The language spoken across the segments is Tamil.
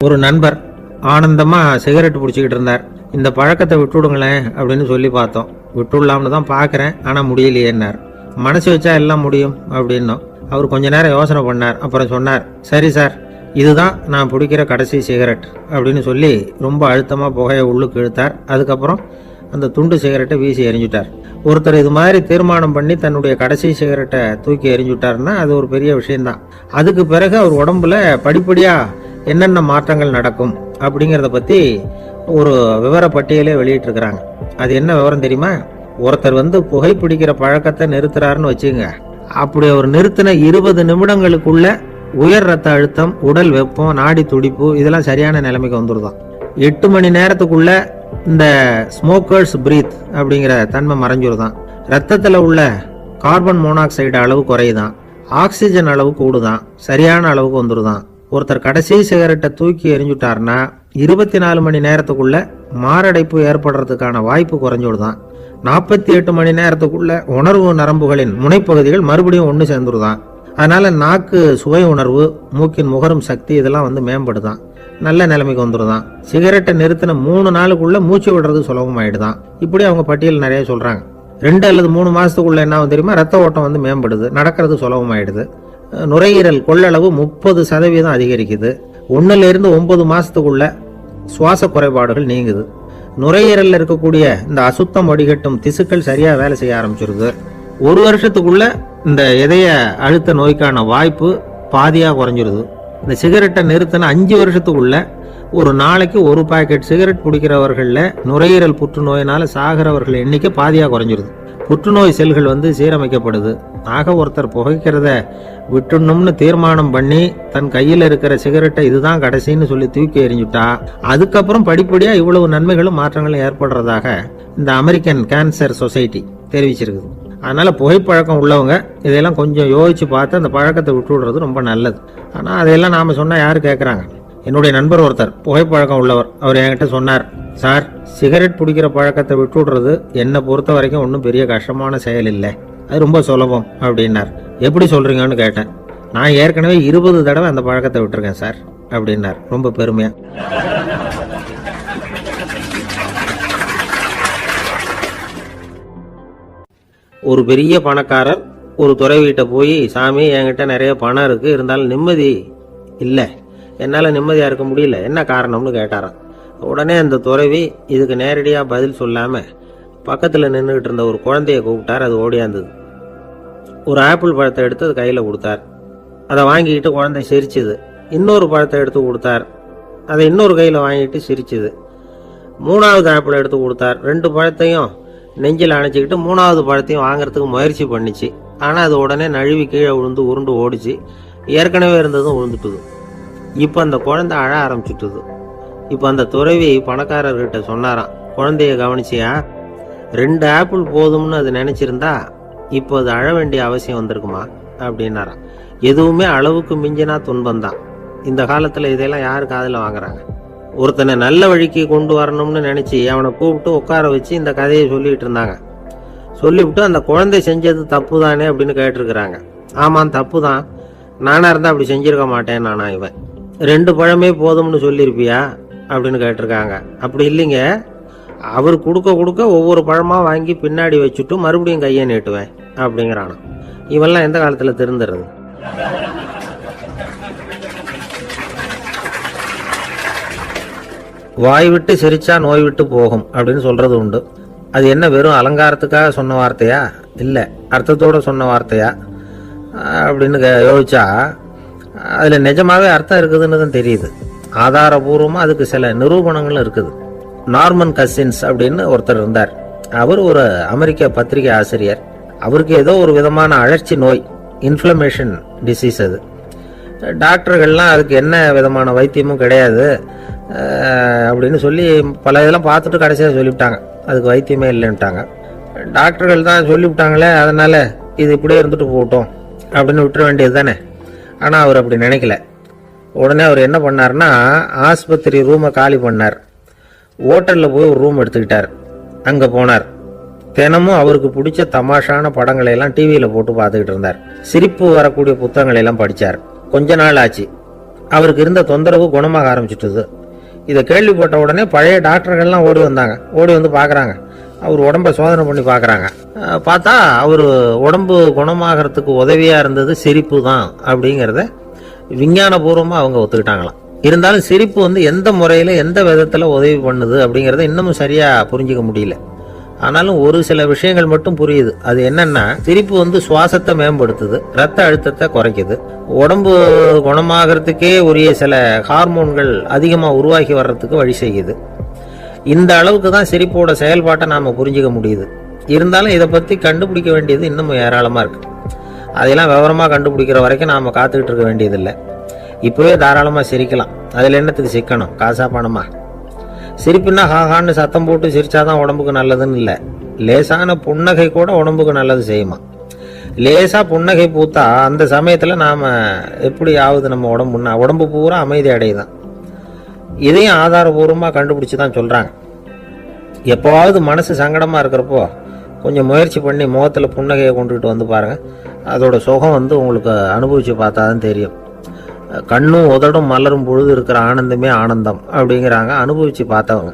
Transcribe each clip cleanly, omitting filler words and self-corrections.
ஒரு நண்பர் ஆனந்தமாக சிகரெட் பிடிச்சிக்கிட்டு இருந்தார். இந்த பழக்கத்தை விட்டுவிடுங்களேன் அப்படின்னு சொல்லி பார்த்தோம். விட்டுடலாம்னு தான் பார்க்குறேன், ஆனால் முடியலையேன்னார். மனசு வச்சா எல்லாம் முடியும் அப்படின்னோம். அவர் கொஞ்ச நேரம் யோசனை பண்ணார். அப்புறம் சொன்னார், சரி சார், இதுதான் நான் பிடிக்கிற கடைசி சிகரெட் அப்படின்னு சொல்லி ரொம்ப அழுத்தமாக புகையை உள்ளுக்கு இழுத்தார். அதுக்கப்புறம் அந்த துண்டு சிகரெட்டை வீசி எரிஞ்சுட்டார். ஒருத்தர் இது மாதிரி தீர்மானம் பண்ணி தன்னுடைய கடைசி சிகரெட்டை தூக்கி எரிஞ்சுட்டாருன்னா அது ஒரு பெரிய விஷயம்தான். அதுக்கு பிறகு அவர் உடம்புல படிப்படியாக என்னென்ன மாற்றங்கள் நடக்கும் அப்படிங்கிறத பற்றி ஒரு விவர பட்டியலே வெளியிட்டிருக்கிறாங்க. அது என்ன விவரம் தெரியுமா? ஒருத்தர் புகைப்பிடிக்கிற பழக்கத்தை நிறுத்துறாருன்னு வச்சுங்க. அப்படி அவர் நிறுத்தின 20 நிமிடங்களுக்குள்ள உயர் ரத்த அழுத்தம், உடல் வெப்பம், நாடி துடிப்பு இதெல்லாம் சரியான நிலைமைக்கு வந்துருதான். 8 மணி நேரத்துக்குள்ள இந்த ஸ்மோக்கர்ஸ் பிரீத் அப்படிங்கிற தன்மை மறைஞ்சிருதான். ரத்தத்தில் உள்ள கார்பன் மோனாக்சைடு அளவு குறையுதான், ஆக்சிஜன் அளவு கூடுதான், சரியான அளவுக்கு வந்துருதான். ஒருத்தர் கடைசி சிகரெட்டை தூக்கி எரிஞ்சுட்டாருன்னா 24 மணி நேரத்துக்குள்ள மாரடைப்பு ஏற்படுறதுக்கான வாய்ப்பு குறைஞ்சுடுதான். 48 மணி நேரத்துக்குள்ள உணர்வு நரம்புகளின் முனைப்பகுதிகள் மறுபடியும் ஒன்று சேர்ந்துருதான். அதனால நாக்கு சுவை உணர்வு, மூக்கின் முகரும் சக்தி இதெல்லாம் மேம்படுதான், நல்ல நிலைமைக்கு வந்துருதான். சிகரெட்டை நிறுத்தின 3 நாளுக்குள்ள மூச்சு விடுறது சுலபமாயிடுதான். இப்படி அவங்க பட்டியல் நிறைய சொல்றாங்க. 2 அல்லது 3 மாசத்துக்குள்ள என்ன தெரியுமா, ரத்த ஓட்டம் மேம்படுது, நடக்கிறது சுலபமாயிடுது. நுரையீரல் கொள்ளளவு 30% அதிகரிக்குது. 1லிருந்து 9 மாசத்துக்குள்ள சுவாச குறைபாடுகள் நீங்குது. நுரையீரல்ல இருக்கக்கூடிய இந்த அசுத்தம் வடிகட்டும் திசுக்கள் சரியா வேலை செய்ய ஆரம்பிச்சிருது. 1 வருஷத்துக்குள்ள இந்த இதய அழுத்த நோய்க்கான வாய்ப்பு பாதியா குறைஞ்சிருது. இந்த சிகரெட்டை நிறுத்தின 5 வருஷத்துக்குள்ள ஒரு நாளைக்கு 1 பாக்கெட் சிகரெட் பிடிக்கிறவர்கள்ல நுரையீரல் புற்றுநோயினால சாகிறவர்கள் எண்ணிக்கை பாதியா குறைஞ்சிருது. புற்றுநோய் செல்கள் சீரமைக்கப்படுது. ஆக ஒருத்தர் புகைக்கிறத விட்டுணும்னு தீர்மானம் பண்ணி தன் கையில் இருக்கிற சிகரெட்டை இதுதான் கடைசின்னு சொல்லி தூக்கி எறிஞ்சுட்டா அதுக்கப்புறம் படிப்படியா இவ்வளவு நன்மைகளும் மாற்றங்களும் ஏற்படுறதாக இந்த அமெரிக்கன் கேன்சர் சொசைட்டி தெரிவிச்சிருக்குது. அதனால புகைப்பழக்கம் உள்ளவங்க இதெல்லாம் கொஞ்சம் யோசிச்சு பார்த்து அந்த பழக்கத்தை விட்டு விடுறது ரொம்ப நல்லது. ஆனா அதையெல்லாம் நாம சொன்னா யாரு கேட்கறாங்க? என்னுடைய நண்பர் ஒருத்தர் புகைப்பழக்கம் உள்ளவர், அவர் என்கிட்ட சொன்னார், சார், சிகரெட் பிடிக்கிற பழக்கத்தை விட்டு விடுறது என்னை பொறுத்த வரைக்கும் ஒன்றும் பெரிய கஷ்டமான செயல் இல்லை, அது ரொம்ப சுலபம் அப்படின்னார். எப்படி சொல்றீங்கன்னு கேட்டேன். நான் ஏற்கனவே 20 தடவை அந்த பழக்கத்தை விட்டுருக்கேன் சார் அப்படின்னார் ரொம்ப பெருமையா. ஒரு பெரிய பணக்காரர் ஒரு துறவிகிட்ட போய், சாமி, என்கிட்ட நிறைய பணம் இருக்கு, இருந்தாலும் நிம்மதி இல்லை, என்னால் நிம்மதியாக இருக்க முடியல, என்ன காரணம்னு கேட்டாராம். உடனே அந்த துறவி இதுக்கு நேரடியாக பதில் சொல்லாமல் பக்கத்தில் நின்றுக்கிட்டு இருந்த ஒரு குழந்தைய கூப்பிட்டார். அது ஓடியாந்தது. ஒரு ஆப்பிள் பழத்தை எடுத்து அது கையில் கொடுத்தார். அதை வாங்கிக்கிட்டு குழந்தை சிரிச்சுது. இன்னொரு பழத்தை எடுத்து கொடுத்தார். அதை இன்னொரு கையில் வாங்கிட்டு சிரிச்சுது. 3வது ஆப்பிள் எடுத்து கொடுத்தார். 2 பழத்தையும் நெஞ்சில் அணைச்சிக்கிட்டு 3வது பழத்தையும் வாங்கறதுக்கு முயற்சி பண்ணிச்சு. ஆனால் அது உடனே நழுவி கீழே விழுந்து உருண்டு ஓடிச்சு. ஏற்கனவே இருந்ததும் விழுந்துட்டுது. இப்போ அந்த குழந்தை அழ ஆரம்பிச்சுட்டுது. இப்போ அந்த துறவி பணக்காரர்கிட்ட சொன்னாராம், குழந்தைய கவனிச்சியா, 2 ஆப்பிள் போதும்னு அது நினைச்சிருந்தா இப்போ அது அழ வேண்டிய அவசியம் வந்திருக்குமா அப்படின்னாராம். எதுவுமே அளவுக்கு மிஞ்சினா துன்பம்தான். இந்த காலத்துல இதெல்லாம் யாரு காதுல வாங்குறாங்க? ஒருத்தனை நல்ல வழிக்கு கொண்டு வரணும்னு நினைச்சு அவனை கூப்பிட்டு உட்கார வச்சு இந்த கதையை சொல்லிட்டு இருந்தாங்க. சொல்லிவிட்டு அந்த குழந்தை செஞ்சது தப்பு தானே அப்படின்னு கேட்டிருக்கிறாங்க. ஆமாம், தப்பு தான், நானா இருந்தா அப்படி செஞ்சிருக்க மாட்டேன் நானா இவன். 2 பழமே போதும்னு சொல்லியிருப்பியா அப்படின்னு கேட்டிருக்காங்க. அப்படி இல்லைங்க, அவர் கொடுக்க கொடுக்க ஒவ்வொரு பழமா வாங்கி பின்னாடி வச்சுட்டு மறுபடியும் கையை நீட்டுவேன் அப்படிங்கிறானா. இவெல்லாம் எந்த காலத்துல திருந்துறது? வாய் விட்டு சிரிச்சா நோய் விட்டு போகும் அப்படின்னு சொல்றது உண்டு. அது என்ன வெறும் அலங்காரத்துக்காக சொன்ன வார்த்தையா, இல்ல அர்த்தத்தோட சொன்ன வார்த்தையா அப்படின்னு யோசிச்சா அதுல நிஜமாவே அர்த்தம் இருக்குதுன்னு தான் தெரியுது. ஆதாரபூர்வமா அதுக்கு சில நிரூபணங்களும் இருக்குது. நார்மன் கசின்ஸ் அப்படின்னு ஒருத்தர் இருந்தார். அவர் ஒரு அமெரிக்க பத்திரிகை ஆசிரியர். அவருக்கு ஏதோ ஒரு விதமான அழற்சி நோய், இன்ஃப்ளமேஷன் டிசீஸ். அது டாக்டர்கள்லாம் அதுக்கு என்ன விதமான வைத்தியமும் கிடையாது அப்படின்னு சொல்லி பல இதெல்லாம் பார்த்துட்டு கடைசியாக சொல்லிவிட்டாங்க அதுக்கு வைத்தியமே இல்லைன்ட்டாங்க. டாக்டர்கள் தான் சொல்லிவிட்டாங்களே, அதனால இது இப்படியே இருந்துட்டு போகட்டும் அப்படின்னு விட்டுற வேண்டியது தானே. ஆனால் அவர் அப்படி நினைக்கல. உடனே அவர் என்ன பண்ணார்னா, ஆஸ்பத்திரி ரூமை காலி பண்ணார். ஹோட்டலில் போய் ஒரு ரூம் எடுத்துக்கிட்டார். அங்கே போனார். தினமும் அவருக்கு பிடிச்ச தமாஷான படங்களை எல்லாம் டிவியில் போட்டு பார்த்துக்கிட்டு இருந்தார். சிரிப்பு வரக்கூடிய புத்தகங்களை எல்லாம் படித்தார். கொஞ்ச நாள் ஆச்சு. அவருக்கு இருந்த தொந்தரவு குணமாக ஆரம்பிச்சிட்டுது. இதை கேள்விப்பட்ட உடனே பழைய டாக்டர்கள்லாம் ஓடி வந்தாங்க. ஓடி வந்து பார்க்குறாங்க. அவர் உடம்பை சோதனை பண்ணி பார்க்குறாங்க. பார்த்தா அவர் உடம்பு குணமாகறதுக்கு உதவியாக இருந்தது சிரிப்பு தான் அப்படிங்கிறத விஞ்ஞானபூர்வமாக அவங்க ஒத்துக்கிட்டாங்களாம். இருந்தாலும் சிரிப்பு வந்து எந்த முறையில் எந்த விதத்தில் உதவி பண்ணுது அப்படிங்கிறத இன்னமும் சரியாக புரிஞ்சிக்க முடியல. ஆனாலும் ஒரு சில விஷயங்கள் மட்டும் புரியுது. அது என்னன்னா, சிரிப்பு வந்து சுவாசத்தை மேம்படுத்துது, ரத்த அழுத்தத்தை குறைக்குது, உடம்பு குணமாகறதுக்கே உரிய சில ஹார்மோன்கள் அதிகமாக உருவாகி வர்றதுக்கு வழி செய்யுது. இந்த அளவுக்கு தான் சிரிப்போட செயல்பாட்டை நாம் புரிஞ்சிக்க முடியுது. இருந்தாலும் இதை பற்றி கண்டுபிடிக்க வேண்டியது இன்னமும் ஏராளமாக இருக்குது. அதெல்லாம் விவரமாக கண்டுபிடிக்கிற வரைக்கும் நாம் காத்துக்கிட்டு இருக்க வேண்டியதில்லை. இப்போவே தாராளமாக சிரிக்கலாம். அதில் என்னத்துக்கு சிக்கணும்? காசா பணமா? சிரிப்புன்னா ஹாஹான்னு சத்தம் போட்டு சிரிச்சாதான் உடம்புக்கு நல்லதுன்னு இல்லை. லேசான புன்னகை கூட உடம்புக்கு நல்லது செய்யுமா. லேசாக புன்னகை பூத்தா அந்த சமயத்தில் நாம் எப்படி ஆகுது நம்ம உடம்புன்னா, உடம்பு பூரா அமைதி அடையுதான். இதையும் ஆதாரபூர்வமாக கண்டுபிடிச்சி தான் சொல்கிறாங்க. எப்போவாவது மனசு சங்கடமாக இருக்கிறப்போ கொஞ்சம் முயற்சி பண்ணி முகத்தில் புன்னகையை கொண்டுகிட்டு வந்து பாருங்கள். அதோட சுகம் வந்து உங்களுக்கு அனுபவித்து பார்த்தா தான் தெரியும். கண்ணும் உதடும் மலரும் பொழுது இருக்கிற ஆனந்தமே ஆனந்தம் அப்படிங்கிறாங்க அனுபவித்து பார்த்தவங்க.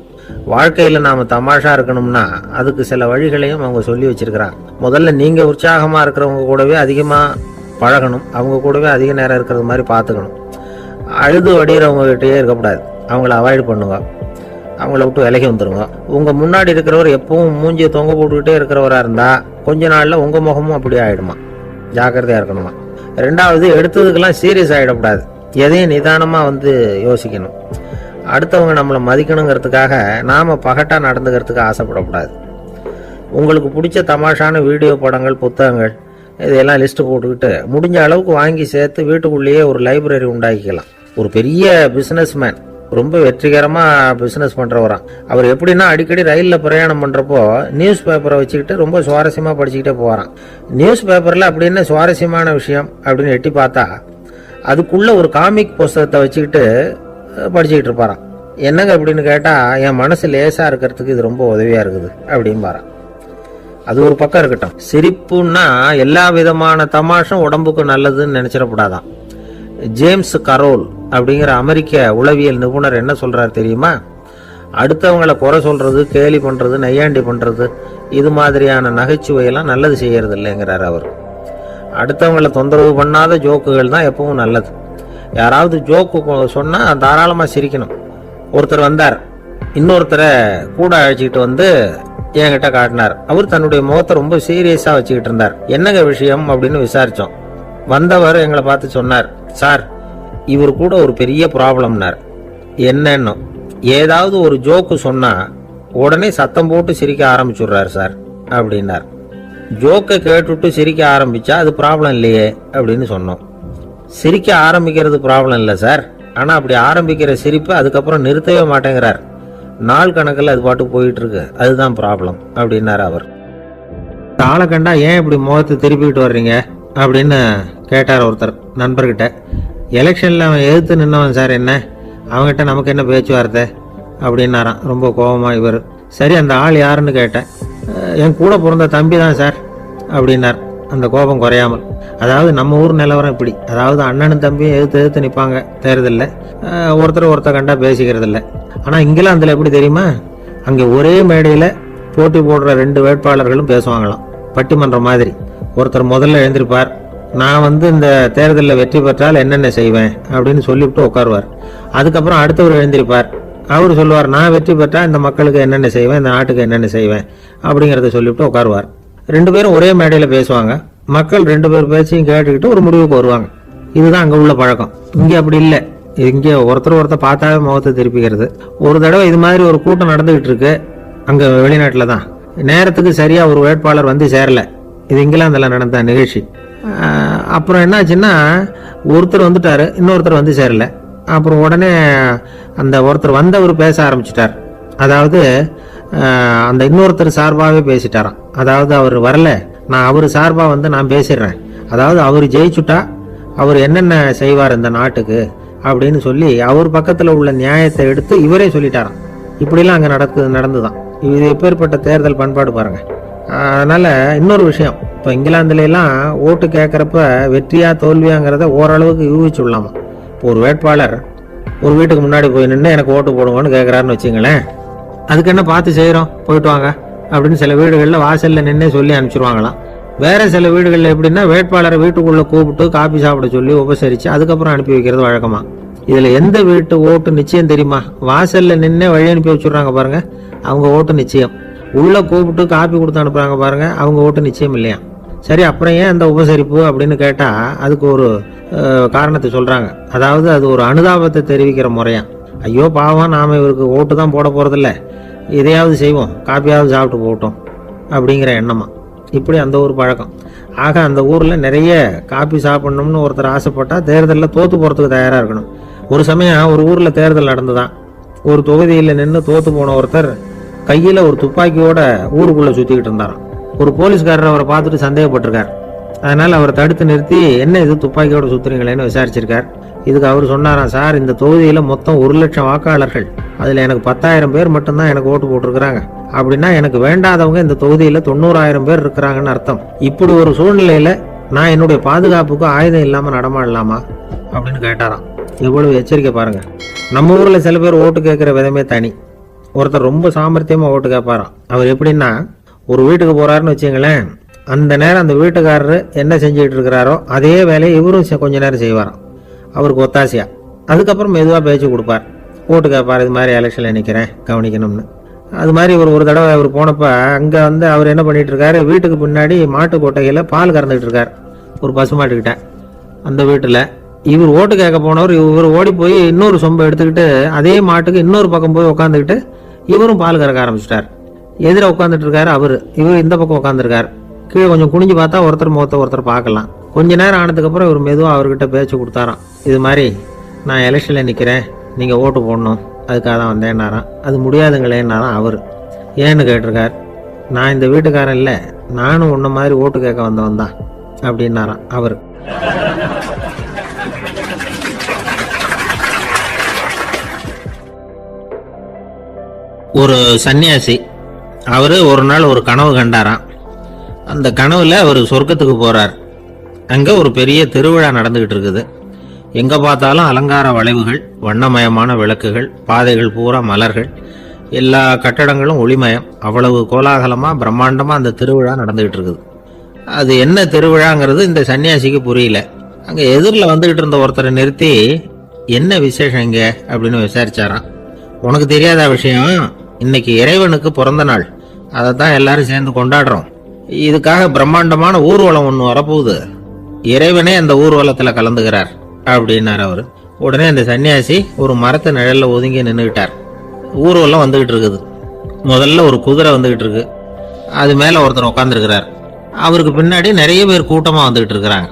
வாழ்க்கையில் நாம் தமாஷா இருக்கணும்னா அதுக்கு சில வழிகளையும் அவங்க சொல்லி வச்சிருக்கிறாங்க. முதல்ல நீங்கள் உற்சாகமாக இருக்கிறவங்க கூடவே அதிகமாக பழகணும். அவங்க கூடவே அதிக நேரம் இருக்கிறது மாதிரி பார்த்துக்கணும். அழுது வடிகிறவங்ககிட்டயே இருக்கக்கூடாது. அவங்கள அவாய்டு பண்ணுங்க. அவங்கள விட்டு விலகி வந்துடுங்க. உங்கள் முன்னாடி இருக்கிறவர் எப்பவும் மூஞ்சியை தொங்க போட்டுக்கிட்டே இருக்கிறவராக இருந்தால் கொஞ்ச நாளில் உங்கள் முகமும் அப்படியே ஆகிடுமா. ஜாக்கிரதையாக இருக்கணுமா. ரெண்டாவது, எடுத்ததுக்கெல்லாம் சீரியஸ் ஆகிடக்கூடாது. எதையும் நிதானமாக வந்து யோசிக்கணும். அடுத்தவங்க நம்மளை மதிக்கணுங்கிறதுக்காக நாம் பகட்டாக நடந்துக்கிறதுக்கு ஆசைப்படக்கூடாது. உங்களுக்கு பிடிச்ச தமாஷான வீடியோ படங்கள், புத்தகங்கள் இதெல்லாம் லிஸ்ட்டு போட்டுக்கிட்டு முடிஞ்ச அளவுக்கு வாங்கி சேர்த்து வீட்டுக்குள்ளேயே ஒரு லைப்ரரி உண்டாக்கிக்கலாம். ஒரு பெரிய பிஸ்னஸ் மேன், ரொம்ப வெற்றிகரமாக பிஸ்னஸ் பண்ணுறவராம். அவர் எப்படின்னா அடிக்கடி ரயிலில் பிரயாணம் பண்ணுறப்போ நியூஸ் பேப்பரை வச்சுக்கிட்டு ரொம்ப சுவாரஸ்யமாக படிச்சுக்கிட்டே போகிறான். நியூஸ் பேப்பரில் அப்படி என்ன சுவாரஸ்யமான விஷயம் அப்படின்னு எட்டி பார்த்தா அதுக்குள்ளே ஒரு காமிக் புஸ்தகத்தை வச்சுக்கிட்டு படிச்சுக்கிட்டு இருப்பாரான். என்னங்க அப்படின்னு கேட்டால், என் மனசு லேசாக இருக்கிறதுக்கு இது ரொம்ப உதவியாக இருக்குது அப்படின்னு பாரான். அது ஒரு பக்கம் இருக்கட்டும். சிரிப்புன்னா எல்லா விதமான தமாஷும் உடம்புக்கு நல்லதுன்னு நினச்சிடக்கூடாதான். ஜேம்ஸ் கரோல் அப்படிங்கிற அமெரிக்க உளவியல் நிபுணர் என்ன சொல்றாரு தெரியுமா? அடுத்தவங்களை குறை சொல்றது, கேலி பண்றது, நையாண்டி பண்றது, இது மாதிரியான நகைச்சுவையெல்லாம் நல்லது செய்யறது இல்லைங்கிறார் அவர். அடுத்தவங்களை தொந்தரவு பண்ணாத ஜோக்குகள் தான் எப்பவும் நல்லது. யாராவது ஜோக்கு சொன்னா தாராளமாக சிரிக்கணும். ஒருத்தர் வந்தார், இன்னொருத்தரை கூட அழைச்சிக்கிட்டு வந்து என்கிட்ட காட்டினார். அவர் தன்னுடைய முகத்தை ரொம்ப சீரியஸா வச்சுக்கிட்டு இருந்தார். என்னங்க விஷயம் அப்படின்னு விசாரிச்சோம். வந்தவர் எங்களை பார்த்து சொன்னார், சார், இவர் கூட ஒரு பெரிய ப்ராப்ளம்னார். என்னன்னு, ஏதாவது ஒரு ஜோக்கு சொன்னா உடனே சத்தம் போட்டு சிரிக்க ஆரம்பிச்சுடுறாரு சார் அப்படின்னார். ஜோக்கை கேட்டுட்டு சிரிக்க ஆரம்பிச்சா அது ப்ராப்ளம் இல்லையே அப்படின்னு சொன்னோம். சிரிக்க ஆரம்பிக்கிறது ப்ராப்ளம் இல்லை சார், ஆனால் அப்படி ஆரம்பிக்கிற சிரிப்பு அதுக்கப்புறம் நிறுத்தவே மாட்டேங்கிறார். நாள் கணக்கில் அது பாட்டு போயிட்டு இருக்கு, அதுதான் ப்ராப்ளம் அப்படின்னாரு அவர். ஆளை கண்டா ஏன் இப்படி முகத்தை திருப்பிக்கிட்டு வர்றீங்க அப்படின்னு கேட்டார் ஒருத்தர் நண்பர்கிட்ட. எலெக்ஷனில் அவன் எதிர்த்து நின்னவன் சார், என்ன அவங்ககிட்ட நமக்கு என்ன பேச்சுவார்த்தை அப்படின்னாரான் ரொம்ப கோபமாக இவர். சரி, அந்த ஆள் யாருன்னு கேட்டேன். என் கூட பிறந்த தம்பி தான் சார் அப்படின்னார் அந்த கோபம் குறையாமல். அதாவது நம்ம ஊர் நிலவரம் இப்படி. அதாவது அண்ணனும் தம்பியும் எதிர்த்து நிற்பாங்க தேர்தலில், ஒருத்தர் கண்டா பேசிக்கிறது இல்லை. ஆனால் இங்கிலாந்தில் எப்படி தெரியுமா? அங்கே ஒரே மேடையில் போட்டி போடுற 2 வேட்பாளர்களும் பேசுவாங்களாம், பட்டிமன்றம் மாதிரி. ஒருத்தர் முதல்ல எழுந்திருப்பார், நான் இந்த தேர்தலில் வெற்றி பெற்றால் என்னென்ன செய்வேன் அப்படின்னு சொல்லிவிட்டு உட்காருவார். அதுக்கப்புறம் அடுத்தவர் எழுந்திருப்பார், அவர் சொல்லுவார், நான் வெற்றி பெற்றா இந்த மக்களுக்கு என்னென்ன செய்வேன், இந்த நாட்டுக்கு என்னென்ன செய்வேன் அப்படிங்கிறத சொல்லிவிட்டு உட்காருவார். 2 பேரும் ஒரே மேடையில் பேசுவாங்க. மக்கள் 2 பேர் பேச்சையும் கேட்டுக்கிட்டு ஒரு முடிவுக்கு வருவாங்க. இதுதான் அங்கே உள்ள பழக்கம். இங்கே அப்படி இல்லை. இங்கே ஒருத்தர் பார்த்தாவே முகத்தை திருப்பிக்கிறது. ஒரு தடவை இது மாதிரி ஒரு கூட்டம் நடந்துகிட்டு இருக்கு அங்கே வெளிநாட்டில் தான். நேரத்துக்கு சரியாக ஒரு வேட்பாளர் வந்து சேரல. இது இங்கிலாந்தில் நடந்த நிகழ்ச்சி. அப்புறம் என்னாச்சுன்னா, ஒருத்தர் வந்துட்டாரு, இன்னொருத்தர் வந்து சேரல. அப்புறம் உடனே அந்த ஒருத்தர் வந்தவர் பேச ஆரம்பிச்சிட்டார். அதாவது அந்த இன்னொருத்தர் சார்பாகவே பேசிட்டாராம். அதாவது அவர் வரல, நான் அவர் சார்பாக நான் பேசிடுறேன். அதாவது அவர் ஜெயிச்சுட்டா அவர் என்னென்ன செய்வார் இந்த நாட்டுக்கு அப்படின்னு சொல்லி அவர் பக்கத்தில் உள்ள நியாயத்தை எடுத்து இவரே சொல்லிட்டாராம். இப்படிலாம் அங்கே நடந்துதான். இது எப்பேற்பட்ட தேர்தல் பண்பாடு பாருங்க. அதனால இன்னொரு விஷயம், இப்போ இங்கிலாந்துலாம் ஓட்டு கேட்குறப்ப வெற்றியா தோல்வியாங்கிறத ஓரளவுக்கு யூகிச்சு விடலாமா. ஒரு வேட்பாளர் ஒரு வீட்டுக்கு முன்னாடி போய் நின்று எனக்கு ஓட்டு போடுங்கன்னு கேட்குறாருன்னு வச்சுங்களேன், அதுக்கு என்ன பார்த்து செய்கிறோம், போயிட்டு வாங்க அப்படின்னு சில வீடுகளில் வாசலில் நின்று சொல்லி அனுப்பிச்சிருவாங்களாம். வேற சில வீடுகளில் எப்படின்னா வேட்பாளரை வீட்டுக்குள்ளே கூப்பிட்டு காபி சாப்பிட சொல்லி உபசரித்து அதுக்கப்புறம் அனுப்பி வைக்கிறது வழக்கமா. இதில் எந்த வீட்டு ஓட்டு நிச்சயம் தெரியுமா? வாசலில் நின்று வழி அனுப்பி வச்சுடுறாங்க பாருங்க, அவங்க ஓட்டு நிச்சயம். உள்ளே கூப்பிட்டு காப்பி கொடுத்து அனுப்புகிறாங்க பாருங்க, அவங்க ஓட்டு நிச்சயம் இல்லையா. சரி, அப்புறம் ஏன் அந்த உபசரிப்பு அப்படின்னு கேட்டால் அதுக்கு ஒரு காரணத்தை சொல்கிறாங்க. அதாவது அது ஒரு அனுதாபத்தை தெரிவிக்கிற முறையா. ஐயோ பாவம், நாம் இவருக்கு ஓட்டு தான் போட போகிறதில்ல, இதையாவது செய்வோம், காப்பியாவது சாப்பிட்டு போட்டோம் அப்படிங்கிற எண்ணமா. இப்படி அந்த ஒரு பழக்கம். ஆக அந்த ஊரில் நிறைய காப்பி சாப்பிடணும்னு ஒருத்தர் ஆசைப்பட்டால் தேர்தலில் தோற்று போகிறதுக்கு தயாராக இருக்கணும். ஒரு சமயம் ஒரு ஊரில் தேர்தல் நடந்துதான். ஒரு தொகுதியில் நின்று தோற்று போன ஒருத்தர் கையில் ஒரு துப்பாக்கியோட ஊருக்குள்ளே சுற்றிக்கிட்டு இருந்தாராம். ஒரு போலீஸ்காரர் அவரை பார்த்துட்டு சந்தேகப்பட்டிருக்கார். அதனால் அவரை தடுத்து நிறுத்தி என்ன இது துப்பாக்கியோட சுற்றுறீங்களேன்னு விசாரிச்சிருக்கார். இதுக்கு அவர் சொன்னாராம், சார் இந்த தொகுதியில் மொத்தம் 1,00,000 வாக்காளர்கள், அதில் எனக்கு 10,000 பேர் மட்டும்தான் எனக்கு ஓட்டு போட்டிருக்கிறாங்க. அப்படின்னா எனக்கு வேண்டாதவங்க இந்த தொகுதியில் 90,000 பேர் இருக்கிறாங்கன்னு அர்த்தம். இப்படி ஒரு சூழ்நிலையில் நான் என்னுடைய பாதுகாப்புக்கு ஆயுதம் இல்லாமல் நடமாடலாமா அப்படின்னு கேட்டாராம். எவ்வளவு எச்சரிக்கை பாருங்க. நம்ம ஊரில் சில பேர் ஓட்டு கேட்குற விதமே தனி. ஒருத்தர் ரொம்ப சாமர்த்தியமாக ஓட்டு கேட்பாராம். அவர் எப்படின்னா, ஒரு வீட்டுக்கு போகிறாருன்னு வச்சுங்களேன், அந்த நேரம் அந்த வீட்டுக்காரரு என்ன செஞ்சுக்கிட்டு இருக்கிறாரோ அதே வேலையை இவரும் கொஞ்ச நேரம் செய்வாராம், அவருக்கு ஒத்தாசையா. அதுக்கப்புறம் மெதுவாக பேச்சு கொடுப்பார், ஓட்டு கேட்பார், இது மாதிரி எலெக்ஷனில் நிற்கிறேன் கவனிக்கணும்னு. அது மாதிரி ஒரு தடவை அவர் போனப்போ அங்கே அவர் என்ன பண்ணிட்டு இருக்காரு, வீட்டுக்கு பின்னாடி மாட்டு கொட்டையில் பால் கறந்துக்கிட்டு இருக்கார் ஒரு பசுமாட்டுக்கிட்ட. அந்த வீட்டில் இவர் ஓட்டு கேட்க போனவர் இவர் ஓடி போய் இன்னொரு சொம்பை எடுத்துக்கிட்டு அதே மாட்டுக்கு இன்னொரு பக்கம் போய் உட்காந்துக்கிட்டு இவரும் பால் கறக்க ஆரம்பிச்சிட்டார். எதிர உட்காந்துட்டு இருக்காரு அவரு, இவர் இந்த பக்கம் உட்காந்துருக்காரு. கீழே கொஞ்சம் குனிஞ்சு பார்த்தா ஒருத்தர் முகத்தை ஒருத்தர் பார்க்கலாம். கொஞ்ச நேரம் ஆனதுக்கப்புறம் இவர் மெதுவாக அவர்கிட்ட பேச்சு கொடுத்தாராம். இது மாதிரி நான் எலெக்ஷனில் நிற்கிறேன், நீங்கள் ஓட்டு போடணும், அதுக்காக தான் வந்தேன்னாராம். அது முடியாதுங்களேன்னாராம் அவர். ஏன்னு கேட்டிருக்கார். நான் இந்த வீட்டுக்காரன் இல்லை, நானும் உன்ன மாதிரி ஓட்டு கேட்க வந்தவன் தான் அப்படின்னாராம் அவர். ஒரு சன்னியாசி அவர் ஒரு நாள் ஒரு கனவு கண்டாராம். அந்த கனவுல அவர் சொர்க்கத்துக்கு போறார். அங்க ஒரு பெரிய திருவிழா நடந்துகிட்டு இருக்குது. எங்க பார்த்தாலும் அலங்கார வளைவுகள், வண்ணமயமான விளக்குகள், பாதைகள் பூரா மலர்கள், எல்லா கட்டடங்களும் ஒளிமயம். அவ்வளவு கோலாகலமா பிரம்மாண்டமா அந்த திருவிழா நடந்துகிட்டு இருக்குது. அது என்ன திருவிழாங்கிறது இந்த சன்னியாசிக்கு புரியல. அங்க எதிரில் வந்துகிட்டு இருந்த ஒருத்தரை நிறுத்தி, என்ன விசேஷம் இங்க அப்படின்னு விசாரிச்சாராம். உனக்கு தெரியாத விஷயம், இன்னைக்கு இறைவனுக்கு பிறந்த நாள், அதை தான் எல்லாரும் சேர்ந்து கொண்டாடுறோம். இதுக்காக பிரம்மாண்டமான ஊர்வலம் ஒன்று வரப்போகுது, இறைவனே அந்த ஊர்வலத்தில் கலந்துகிறார் அப்படின்னார் அவர். உடனே அந்த சன்னியாசி ஒரு மரத்து நிழல்ல ஒதுங்கி நின்றுக்கிட்டார். ஊர்வலம் வந்துகிட்டு இருக்குது. முதல்ல ஒரு குதிரை வந்துகிட்டு இருக்கு, அது மேல ஒருத்தர் உட்காந்துருக்கிறார். அவருக்கு பின்னாடி நிறைய பேர் கூட்டமா வந்துகிட்டு இருக்கிறாங்க.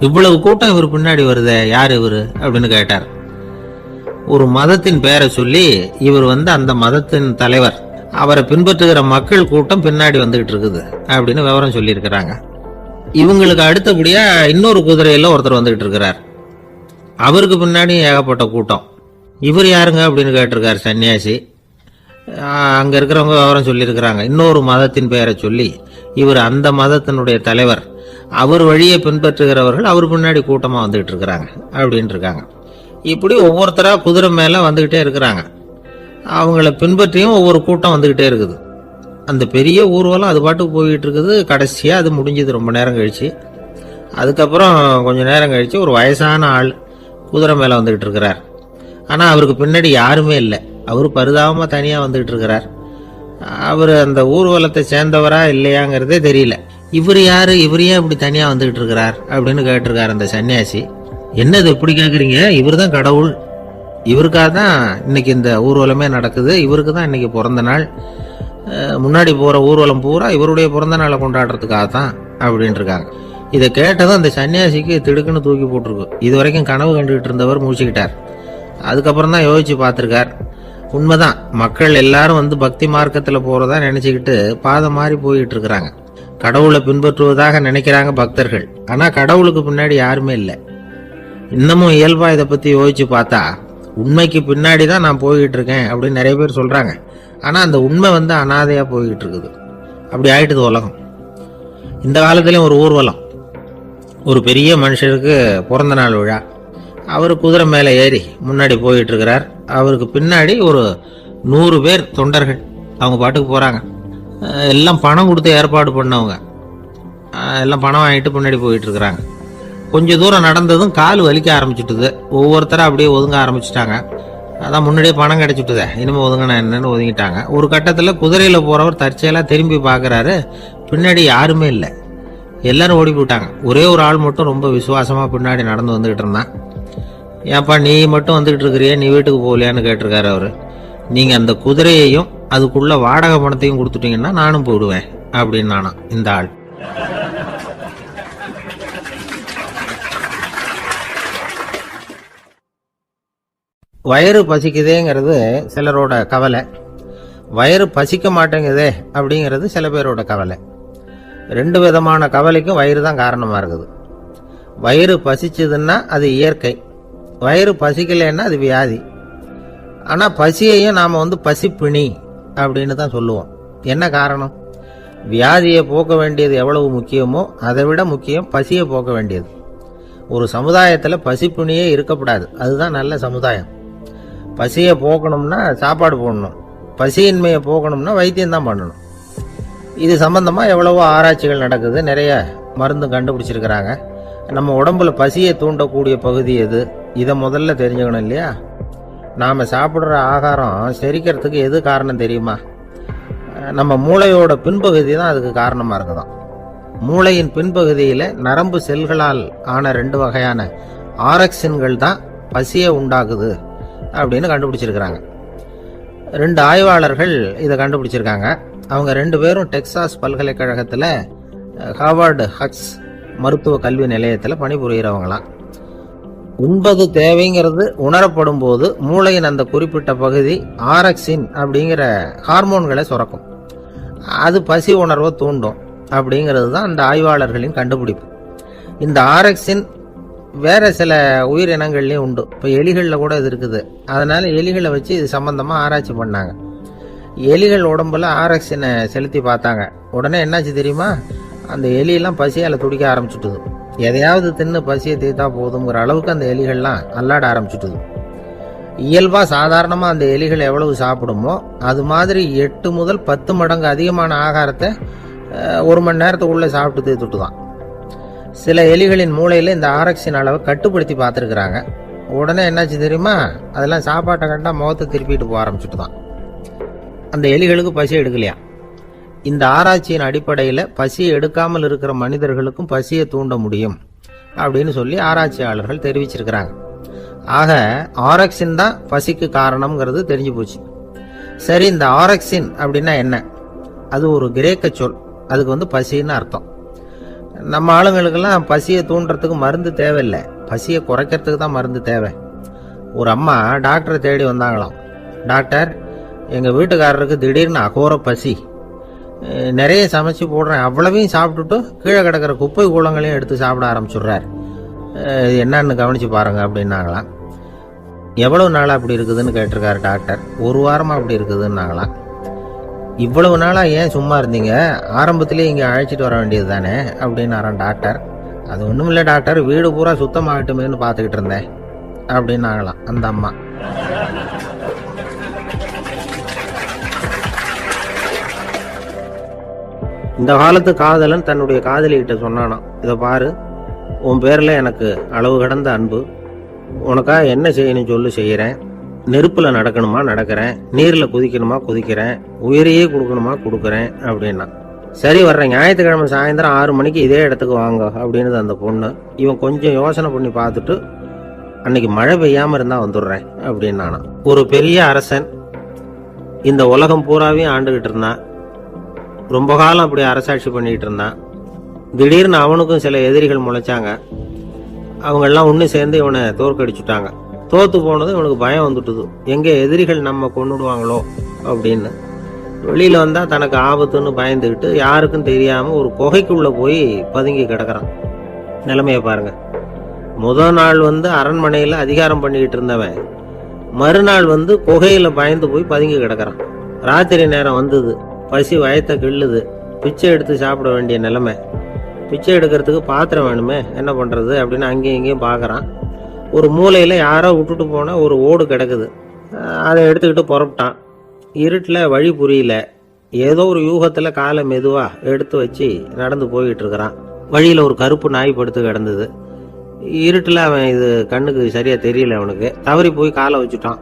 இவ்வளவு கூட்டம் இவர் பின்னாடி வருதே, யார் இவரு அப்படின்னு கேட்டார். ஒரு மதத்தின் பெயரை சொல்லி இவர் அந்த மதத்தின் தலைவர், அவரை பின்பற்றுகிற மக்கள் கூட்டம் பின்னாடி வந்துகிட்டு இருக்குது அப்படின்னு விவரம் சொல்லியிருக்கிறாங்க. இவங்களுக்கு அடுத்தபடியா இன்னொரு குதிரையில ஒருத்தர் வந்துகிட்டு இருக்கிறார். அவருக்கு பின்னாடி ஏகப்பட்ட கூட்டம். இவர் யாருங்க அப்படின்னு கேட்டிருக்காரு சன்னியாசி. அங்க இருக்கிறவங்க விவரம் சொல்லியிருக்கிறாங்க. இன்னொரு மதத்தின் பெயரை சொல்லி இவர் அந்த மதத்தினுடைய தலைவர், அவர் வழியை பின்பற்றுகிறவர்கள் அவர் பின்னாடி கூட்டமா வந்துகிட்டு இருக்கிறாங்க அப்படின்னு இருக்காங்க. இப்படி ஒவ்வொருத்தரா குதிரை மேல வந்துகிட்டே இருக்கிறாங்க. அவங்கள பின்பற்றியும் ஒவ்வொரு கூட்டம் வந்துகிட்டே இருக்குது. அந்த பெரிய ஊர்வலம் அது பாட்டுக்கு போயிட்டு இருக்குது. கடைசியா அது முடிஞ்சது ரொம்ப நேரம் கழிச்சு. அதுக்கப்புறம் கொஞ்ச நேரம் கழிச்சு ஒரு வயசான ஆள் குதிரை மேல வந்துகிட்டு இருக்கிறார். ஆனா அவருக்கு பின்னாடி யாருமே இல்லை. அவரு பரிதாபமா தனியா வந்துகிட்டு இருக்கிறார். அவர் அந்த ஊர்வலத்தை சேர்ந்தவரா இல்லையாங்கிறதே தெரியல. இவர் யாரு, இவர் ஏன் இப்படி தனியா வந்துகிட்டு இருக்கிறார் அப்படின்னு கேட்டிருக்காரு அந்த சன்னியாசி. என்னது இப்படி கேட்குறீங்க, இவர் தான் கடவுள், இவருக்காக தான் இன்னைக்கு இந்த ஊர்வலமே நடக்குது, இவருக்கு தான் இன்னைக்கு பிறந்த நாள், முன்னாடி போகிற ஊர்வலம் பூரா இவருடைய பிறந்த நாளை கொண்டாடுறதுக்காக தான் அப்படின்னு இருக்காங்க. இதை கேட்டதும் அந்த சன்னியாசிக்கு திடுக்குன்னு தூக்கி போட்டிருக்கு. இது வரைக்கும் கனவு கண்டுகிட்டு இருந்தவர் மூழ்கிக்கிட்டார். அதுக்கப்புறம் தான் யோசிச்சு பார்த்துருக்கார். உண்மைதான், மக்கள் எல்லாரும் பக்தி மார்க்கத்தில் போகிறதா நினச்சிக்கிட்டு பாதை மாதிரி போயிட்டு இருக்கிறாங்க. கடவுளை பின்பற்றுவதாக நினைக்கிறாங்க பக்தர்கள். ஆனால் கடவுளுக்கு பின்னாடி யாருமே இல்லை. இன்னமும் இயல்பா இதை பற்றி யோசிச்சு பார்த்தா உண்மைக்கு பின்னாடி தான் நான் போய்கிட்டு இருக்கேன் அப்படின்னு நிறைய பேர் சொல்கிறாங்க. ஆனால் அந்த உண்மை அனாதையாக போய்கிட்டு இருக்குது. அப்படி ஆயிட்டுது உலகம். இந்த காலத்துலேயும் ஒரு ஊர்வலம், ஒரு பெரிய மனுஷருக்கு பிறந்த நாள் விழா. அவர் குதிரை மேலே ஏறி முன்னாடி போயிட்டு இருக்கிறார். அவருக்கு பின்னாடி ஒரு 100 பேர் தொண்டர்கள் அவங்க பாட்டுக்கு போகிறாங்க. எல்லாம் பணம் கொடுத்து ஏற்பாடு பண்ணவங்க, எல்லாம் பணம் வாங்கிட்டு முன்னாடி போயிட்டு இருக்கிறாங்க. கொஞ்சம் தூரம் நடந்ததும் கால் வலிக்க ஆரம்பிச்சுட்டுது. ஒவ்வொருத்தரும் அப்படியே ஒதுங்க ஆரம்பிச்சுட்டாங்க. அதான் முன்னாடியே பணம் கிடைச்சிட்டுதே, இனிமேல் ஒதுங்கினா என்னன்னு ஒதுங்கிட்டாங்க. ஒரு கட்டத்தில் குதிரையில் போகிறவர் தற்செயலாக திரும்பி பார்க்குறாரு, பின்னாடி யாருமே இல்லை, எல்லாரும் ஓடி போயிட்டாங்க. ஒரே ஒரு ஆள் மட்டும் ரொம்ப விசுவாசமாக பின்னாடி நடந்து வந்துக்கிட்டு இருந்தான். ஏன்ப்பா நீ மட்டும் வந்துக்கிட்டு இருக்கிறியே, நீ வீட்டுக்கு போகலையான்னு கேட்டிருக்காரு அவர். நீங்கள் அந்த குதிரையையும் அதுக்குள்ள வாடகை பணத்தையும் கொடுத்துட்டீங்கன்னா நானும் போயிடுவேன் அப்படின்னு நானா இந்த ஆள். வயிறு பசிக்குதேங்கிறது சிலரோட கவலை, வயிறு பசிக்க மாட்டேங்குதே அப்படிங்கிறது சில பேரோட கவலை. 2 விதமான கவலைக்கும் வயிறு தான் காரணமாக இருக்குது. வயிறு பசிச்சதுன்னா அது இயற்கை, வயிறு பசிக்கலைன்னா அது வியாதி. ஆனால் பசியையும் நாம் பசிப்பிணி அப்படின்னு தான் சொல்லுவோம். என்ன காரணம்? வியாதியை போக்க வேண்டியது எவ்வளவு முக்கியமோ அதை விட முக்கியம் பசியை போக்க வேண்டியது. ஒரு சமுதாயத்தில் பசிப்பிணியே இருக்கக்கூடாது, அதுதான் நல்ல சமுதாயம். பசியை போக்கணும்னா சாப்பாடு போடணும், பசியின்மையை போக்கணும்னா வைத்தியம் தான் பண்ணணும். இது சம்பந்தமாக எவ்வளவோ ஆராய்ச்சிகள் நடக்குது, நிறைய மருந்து கண்டுபிடிச்சிருக்கிறாங்க. நம்ம உடம்புல பசியை தூண்டக்கூடிய பகுதி எது, இதை முதல்ல தெரிஞ்சுக்கணும் இல்லையா? நாம் சாப்பிட்ற ஆகாரம் செரிக்கிறதுக்கு எது காரணம் தெரியுமா? நம்ம மூளையோட பின்பகுதி தான் அதுக்கு காரணமாக இருக்குதாம். மூளையின் பின்பகுதியில் நரம்பு செல்களால் ஆன 2 வகையான ஆரக்சின்கள் தான் பசியை உண்டாக்குது அப்படின்னு கண்டுபிடிச்சிருக்கிறாங்க. 2 ஆய்வாளர்கள் இதை கண்டுபிடிச்சிருக்காங்க. அவங்க 2 பேரும் டெக்சாஸ் பல்கலைக்கழகத்தில் ஹார்வர்டு ஹக்ஸ் மருத்துவ கல்வி நிலையத்தில் பணிபுரிகிறவங்களாம். உண்பது தேவைங்கிறது உணரப்படும் போது மூளையின் அந்த குறிப்பிட்ட பகுதி ஆரக்சின் அப்படிங்கிற ஹார்மோன்களை சுரக்கும். அது பசி உணர்வை தூண்டும் அப்படிங்கிறது தான் அந்த ஆய்வாளர்களின் கண்டுபிடிப்பு. இந்த ஆரக்சின் வேற சில உயிரினங்கள்லையும் உண்டு. இப்போ எலிகளில் கூட இது இருக்குது. அதனால எலிகளை வச்சு இது சம்பந்தமாக ஆராய்ச்சி பண்ணாங்க. எலிகள் உடம்புல ஆரக்சினை செலுத்தி பார்த்தாங்க. உடனே என்னாச்சு தெரியுமா? அந்த எலியெல்லாம் பசியால் துடிக்க ஆரம்பிச்சுட்டுது. எதையாவது தின்னு பசியை தீர்த்தா போதுங்கிற அளவுக்கு அந்த எலிகள்லாம் அல்லாட ஆரம்பிச்சுட்டுது. இயல்பாக சாதாரணமாக அந்த எலிகள் எவ்வளவு சாப்பிடுமோ அது மாதிரி 8 முதல் 10 மடங்கு அதிகமான ஆகாரத்தை 1 மணி நேரத்துக்குள்ளே சாப்பிட்டு தீர்த்துட்டு தான். சில எலிகளின் மூளையில் இந்த ஆரக்சின் அளவை கட்டுப்படுத்தி பார்த்துருக்குறாங்க. உடனே என்னாச்சு தெரியுமா? அதெல்லாம் சாப்பாட்டை கண்டா முகத்தை திருப்பிட்டு போக ஆரம்பிச்சுட்டு தான். அந்த எலிகளுக்கு பசி எடுக்கலையா? இந்த ஆராய்ச்சியின் அடிப்படையில் பசியை எடுக்காமல் இருக்கிற மனிதர்களுக்கும் பசியை தூண்ட முடியும் அப்படின்னு சொல்லி ஆராய்ச்சியாளர்கள் தெரிவிச்சிருக்கிறாங்க. ஆக ஆரக்சின் தான் பசிக்கு காரணம்ங்கிறது தெரிஞ்சு போச்சு. சரி, இந்த ஆரக்சின் அப்படின்னா என்ன? அது ஒரு கிரேக்க சொல், அதுக்கு பசின்னு அர்த்தம். நம்ம ஆளுங்களுக்கெல்லாம் பசியை தூண்டுறதுக்கு மருந்து தேவையில்லை, பசியை குறைக்கிறதுக்கு தான் மருந்து தேவை. ஒரு அம்மா டாக்டரை தேடி வந்தாங்களாம். டாக்டர், எங்கள் வீட்டுக்காரருக்கு திடீர்னு அகோர பசி, நிறைய சமைச்சு போடுறேன், அவ்வளவையும் சாப்பிட்டுட்டு கீழே கிடக்கிற குப்பை கூலங்களையும் எடுத்து சாப்பிட ஆரம்பிச்சுடுறார், என்னன்னு கவனிச்சு பாருங்க அப்படின்னாங்களாம். எவ்வளவு நாளாக அப்படி இருக்குதுன்னு கேட்டிருக்காரு டாக்டர். 1 வாரமாக அப்படி இருக்குதுன்னாங்களாம். இவ்வளவு நாளாக ஏன் சும்மா இருந்தீங்க, ஆரம்பத்திலே இங்கே அழைச்சிட்டு வர வேண்டியது தானே அப்படின்னாரான் டாக்டர். அது ஒன்றும் இல்லை டாக்டர், வீடு பூரா சுத்தமாகட்டுமேன்னு பார்த்துக்கிட்டு இருந்தேன் அப்படின்னாங்களாம் அந்த அம்மா. இந்த காலத்து காதலன் தன்னுடைய காதலிகிட்ட சொன்னானாம், இதை பாரு, உன் பேரில் எனக்கு அளவு கடந்த அன்பு, உனக்காக என்ன செய்யணும் சொல்லு செய்கிறேன், நெருப்பில் நடக்கணுமா நடக்கிறேன், நீரில் குதிக்கணுமா குதிக்கிறேன், உயிரையே கொடுக்கணுமா கொடுக்குறேன் அப்படின்னா. சரி, வர்றேன் ஞாயிற்றுக்கிழமை சாயந்தரம் 6 மணிக்கு இதே இடத்துக்கு வாங்க அப்படின்னு அந்த பொண்ணு. இவன் கொஞ்சம் யோசனை பண்ணி பார்த்துட்டு, அன்னைக்கு மழை பெய்யாமல் இருந்தால் வந்துடுறேன் அப்படின்னானா. ஒரு பெரிய அரசன் இந்த உலகம் பூராவையும் ஆண்டுகிட்டு இருந்தான். ரொம்ப காலம் அப்படி அரசாட்சி பண்ணிக்கிட்டு இருந்தான். திடீர்னு அவனுக்கும் சில எதிரிகள் முளைச்சாங்க. அவங்கெல்லாம் ஒன்று சேர்ந்து இவனை தோற்கடிச்சுட்டாங்க. தோற்று போனது இவனுக்கு பயம் வந்துட்டுது, எங்கே எதிரிகள் நம்ம கொண்டுடுவாங்களோ அப்படின்னு. வெளியில் வந்தால் தனக்கு ஆபத்துன்னு பயந்துக்கிட்டு யாருக்கும் தெரியாமல் ஒரு குகைக்குள்ளே போய் பதுங்கி கிடக்கிறான். நிலைமையை பாருங்க. முதல் நாள் அரண்மனையில் அதிகாரம் பண்ணிக்கிட்டு இருந்தவன் மறுநாள் குகையில் பயந்து போய் பதுங்கி கிடக்கிறான். ராத்திரி நேரம் வந்தது, பசி வயத்தை கிள்ளுது, பிச்சை எடுத்து சாப்பிட வேண்டிய நிலைமை. பிச்சை எடுக்கிறதுக்கு பாத்திரம் வேணுமே, என்ன பண்ணுறது அப்படின்னு அங்கேயும் இங்கேயும் பார்க்குறான். ஒரு மூலையில் யாரோ விட்டுட்டு போன ஒரு ஓடு கிடக்குது. அதை எடுத்துக்கிட்டு புறப்பட்டான். இருட்டில் வழி புரியல. ஏதோ ஒரு யூகத்தில் காலை மெதுவாக எடுத்து வச்சு நடந்து போய்கிட்டு இருக்கிறான். வழியில் ஒரு கருப்பு நாய் படுத்து கிடந்தது. இருட்டில் அவன் இது கண்ணுக்கு சரியாக தெரியல. அவனுக்கு தவறி போய் காலை வச்சுட்டான்.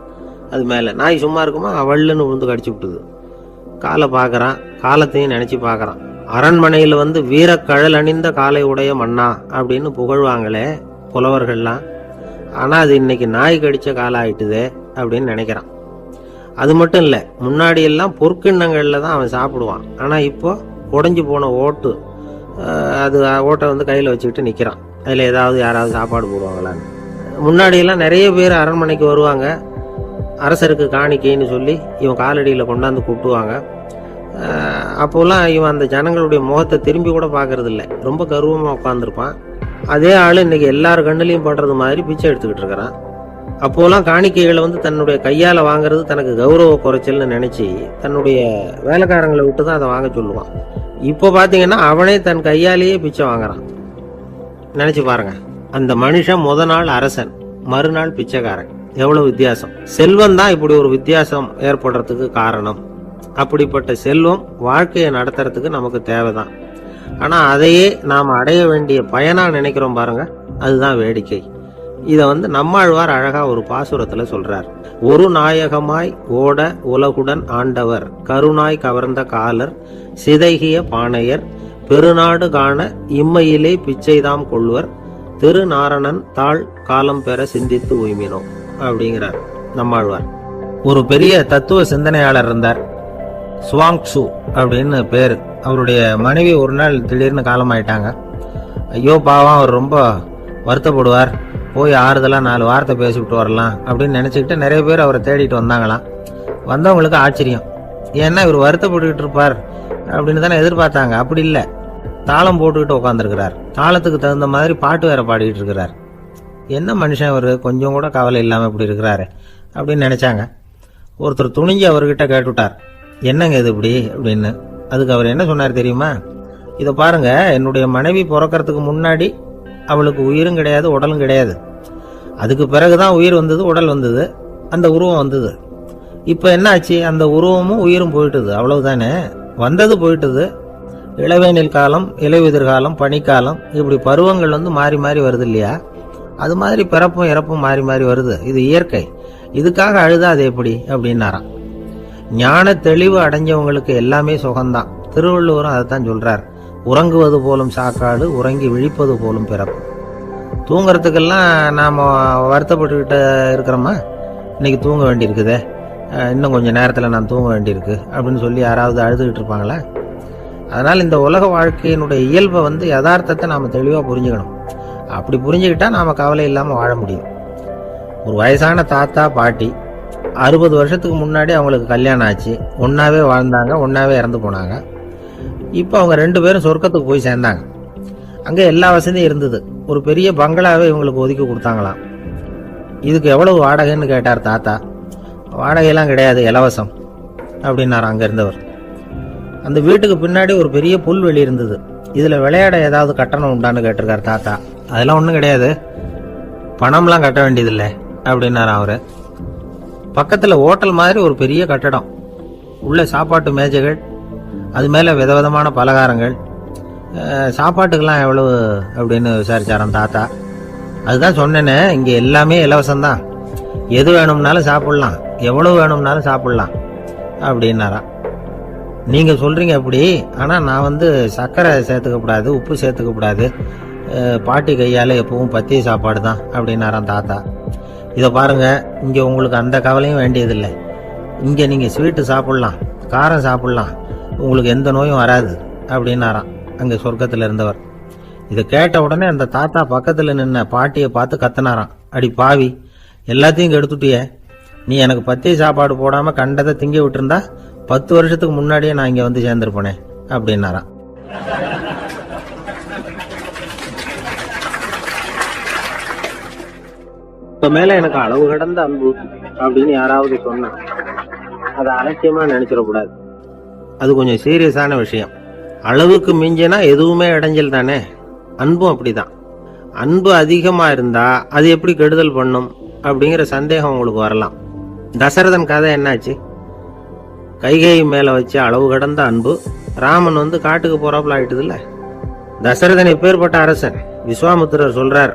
அது மேலே நாய் சும்மா இருக்குமா, வள்ளுன்னு விழுந்து கடிச்சு விட்டுது. காலை பார்க்குறான், காலத்தையும் நினச்சி பார்க்குறான். அரண்மனையில் வந்து வீரக்கழல் அணிந்த காலை உடைய மன்னா அப்படின்னு புகழ்வாங்களே புலவர்கள்லாம். ஆனால் அது இன்னைக்கு நாய் கடித்த காலம் ஆயிட்டுதே அப்படின்னு நினைக்கிறான். அது மட்டும் இல்லை, முன்னாடி எல்லாம் பொற்கிண்ணங்களில் தான் அவன் சாப்பிடுவான். ஆனால் இப்போ உடஞ்சி போன ஓட்டு, அது ஓட்டை வந்து கையில் வச்சுக்கிட்டு நிற்கிறான். அதில் ஏதாவது யாராவது சாப்பாடு போடுவாங்களான்னு. முன்னாடியெல்லாம் நிறைய பேர் அரண்மனைக்கு வருவாங்க. அரசருக்கு காணிக்கைன்னு சொல்லி இவன் காலடியில் கொண்டாந்து கூப்பிட்டுவாங்க. அப்போலாம் இவன் அந்த ஜனங்களுடைய முகத்தை திரும்பி கூட பார்க்கறது இல்லை. ரொம்ப கர்வமாக உட்காந்துருப்பான். அதே ஆள் இன்னைக்கு எல்லார் கண்ணுலையும் படுறது மாதிரி பிச்சை எடுத்துக்கிட்டு இருக்கிறான். அப்போலாம் காணிக்கைகளை வந்து தன்னுடைய கையால் வாங்குறது தனக்கு கௌரவ குறைச்சல்னு நினச்சி தன்னுடைய வேலைக்காரங்களை விட்டு தான் அதை வாங்க சொல்லுவான். இப்போ பார்த்தீங்கன்னா அவனே தன் கையாலேயே பிச்சை வாங்குறான். நினச்சி பாருங்க, அந்த மனுஷன் முத நாள் அரசன், மறுநாள் பிச்சைக்காரன். எவ்வளவு வித்தியாசம்! செல்வம் தான் இப்படி ஒரு வித்தியாசம் ஏற்படுறதுக்கு காரணம். அப்படிப்பட்ட செல்வம் வாழ்க்கையை நடத்துறதுக்கு நமக்கு தேவைதான். ஆனால் அதையே நாம் அடைய வேண்டிய பயனா நினைக்கிறோம் பாருங்க, அதுதான் வேடிக்கை. இதை வந்து நம்மாழ்வார் அழகா ஒரு பாசுரத்தில் சொல்றார். ஒரு நாயகமாய் ஓட உலகுடன் ஆண்டவர், கருணாய் கவர்ந்த காலர், சிதைகிய பானையர், பெருநாடு காண இம்மையிலே பிச்சைதாம் கொள்வர், திருநாரணன் தாழ் காலம் பெற சிந்தித்து உய்மினோம் அப்படிங்கிறார் நம்மாழ்வார். ஒரு பெரிய தத்துவ சிந்தனையாளர் இருந்தார், சுவாங்சு அப்படின்னு பேரு. அவருடைய மனைவி ஒரு நாள் திடீர்னு காலமாயிட்டாங்க. ஐயோ பாவம், அவர் ரொம்ப வருத்தப்படுவார். போய் ஆறுதலாக 4 வார்த்தை பேசிவிட்டு வரலாம் அப்படின்னு நினச்சிக்கிட்டு நிறைய பேர் அவரை தேடிட்டு வந்தாங்களாம். வந்தவங்களுக்கு ஆச்சரியம். ஏன்னா இவர் வருத்தப்பட்டுக்கிட்டு இருப்பார் அப்படின்னு தானே எதிர்பார்த்தாங்க. அப்படி இல்லை, தாளம் போட்டுக்கிட்டு உட்காந்துருக்கிறார். தாளத்துக்கு தகுந்த மாதிரி பாட்டு வேற பாடிக்கிட்டு இருக்கிறார். என்ன மனுஷன் அவர், கொஞ்சம் கூட கவலை இல்லாமல் இப்படி இருக்கிறாரு அப்படின்னு நினச்சாங்க. ஒருத்தர் துணிஞ்சு அவர்கிட்ட கேட்டுவிட்டார், என்னங்க இது இப்படி அப்படின்னு. அதுக்கு அவர் என்ன சொன்னார் தெரியுமா? இதை பாருங்க, என்னுடைய மனைவி பிறக்கிறதுக்கு முன்னாடி அவளுக்கு உயிரும் கிடையாது, உடலும் கிடையாது. அதுக்கு பிறகுதான் உயிர் வந்தது, உடல் வந்தது, அந்த உருவம் வந்தது. இப்போ என்ன ஆச்சு? அந்த உருவமும் உயிரும் போயிட்டுது, அவ்வளவுதானே. வந்தது போயிட்டுது. இளவேனில் காலம், இலையுதிர் காலம், பனிக்காலம், இப்படி பருவங்கள் வந்து மாறி மாறி வருது இல்லையா? அது மாதிரி பிறப்பும் இறப்பும் மாறி மாறி வருது. இது இயற்கை. இதுக்காக அழுதா அது எப்படி அப்படின்னாராம். ஞான தெளிவு அடைஞ்சவங்களுக்கு எல்லாமே சுகம்தான். திருவள்ளுவரும் அதைத்தான் சொல்றார். உறங்குவது போலும் சாக்காடு, உறங்கி விழிப்பது போலும் பிறப்பு. தூங்குறதுக்கெல்லாம் நாம் வருத்தப்பட்டுக்கிட்டு இருக்கிறோமா? இன்னைக்கு தூங்க வேண்டியிருக்குதே, இன்னும் கொஞ்சம் நேரத்தில் நான் தூங்க வேண்டியிருக்கு அப்படின்னு சொல்லி யாராவது அழுதுகிட்டு இருப்பாங்களா? அதனால் இந்த உலக வாழ்க்கையினுடைய இயல்பை வந்து யதார்த்தத்தை நாம் தெளிவாக புரிஞ்சுக்கணும். அப்படி புரிஞ்சுக்கிட்டா நாம் கவலை இல்லாமல் வாழ முடியும். ஒரு வயசான தாத்தா பாட்டி 60 வருஷத்துக்கு முன்னாடி அவங்களுக்கு கல்யாணம் ஆச்சு. ஒன்றாவே வாழ்ந்தாங்க, ஒன்றாவே இறந்து போனாங்க. இப்போ அவங்க 2 பேரும் சொர்க்கத்துக்கு போய் சேர்ந்தாங்க. அங்கே எல்லா வசதியும் இருந்தது. ஒரு பெரிய பங்களாவே இவங்களுக்கு ஒதுக்கி கொடுத்தாங்களாம். இதுக்கு எவ்வளவு வாடகைன்னு கேட்டார் தாத்தா. வாடகையெல்லாம் கிடையாது, இலவசம் அப்படின்னார் அங்கே இருந்தவர். அந்த வீட்டுக்கு பின்னாடி ஒரு பெரிய புல்வெளி இருந்தது. இதில் விளையாட ஏதாவது கட்டணம் உண்டான்னு கேட்டிருக்கார் தாத்தா. அதெல்லாம் ஒன்றும் கிடையாது, பணம்லாம் கட்ட வேண்டியதில்லை அப்படின்னார் அவர். பக்கத்தில் ஹோட்டல் மாதிரி ஒரு பெரிய கட்டடம், உள்ள சாப்பாட்டு மேஜைகள், அது மேலே விதவிதமான பலகாரங்கள். சாப்பாட்டுக்கெல்லாம் எவ்வளவு அப்படின்னு விசாரிச்சாராம் தாத்தா. அதுதான் சொன்னேனே, இங்கே எல்லாமே இலவசம்தான். எது வேணும்னாலும் சாப்பிட்லாம், எவ்வளவு வேணும்னாலும் சாப்பிட்லாம் அப்படின்னாராம். நீங்கள் சொல்கிறீங்க அப்படி, ஆனால் நான் வந்து சர்க்கரை சேர்த்துக்கக்கூடாது, உப்பு சேர்த்துக்கக்கூடாது, பாட்டி கையால் எப்பவும் பத்திய சாப்பாடு தான் அப்படின்னாராம் தாத்தா. இதை பாருங்கள், இங்கே உங்களுக்கு அந்த கவலையும் வேண்டியதில்லை. இங்கே நீங்கள் ஸ்வீட்டு சாப்பிட்லாம், காரம் சாப்பிட்லாம், உங்களுக்கு எந்த நோயும் வராது அப்படின்னாராம் அங்கே சொர்க்கத்தில் இருந்தவர். இதை கேட்ட உடனே அந்த தாத்தா பக்கத்தில் நின்ன பாட்டியை பார்த்து கத்தினாராம், அடி பாவி, எல்லாத்தையும் கெடுத்துட்டிய, நீ எனக்கு பத்திய சாப்பாடு போடாமல் கண்டதை திங்க விட்டுருந்தா 10 வருஷத்துக்கு முன்னாடியே நான் இங்கே வந்து சேர்ந்துருப்பேனே அப்படின்னாராம். இப்ப மேல எனக்கு அளவு கடந்த அன்பு அப்படின்னு யாராவது சொன்னா அதை அலட்சியமா நினைச்சிடக்கூடாது. அது கொஞ்சம் சீரியஸான விஷயம். அளவுக்கு மிஞ்சினா எதுவுமே இடைஞ்சல் தானே. அன்பும் அப்படிதான். அன்பு அதிகமா இருந்தா அது எப்படி கெடுதல் பண்ணும் அப்படிங்கிற சந்தேகம் உங்களுக்கு வரலாம். தசரதன் கதை என்னாச்சு? கைகேயி மேல வச்சு அளவு கடந்த அன்பு ராமன் காட்டுக்கு போறாப்புல ஆயிட்டுதுல்ல. தசரதன் எப்பேற்பட்ட அரசன். விஸ்வாமித்திரர் சொல்றார்,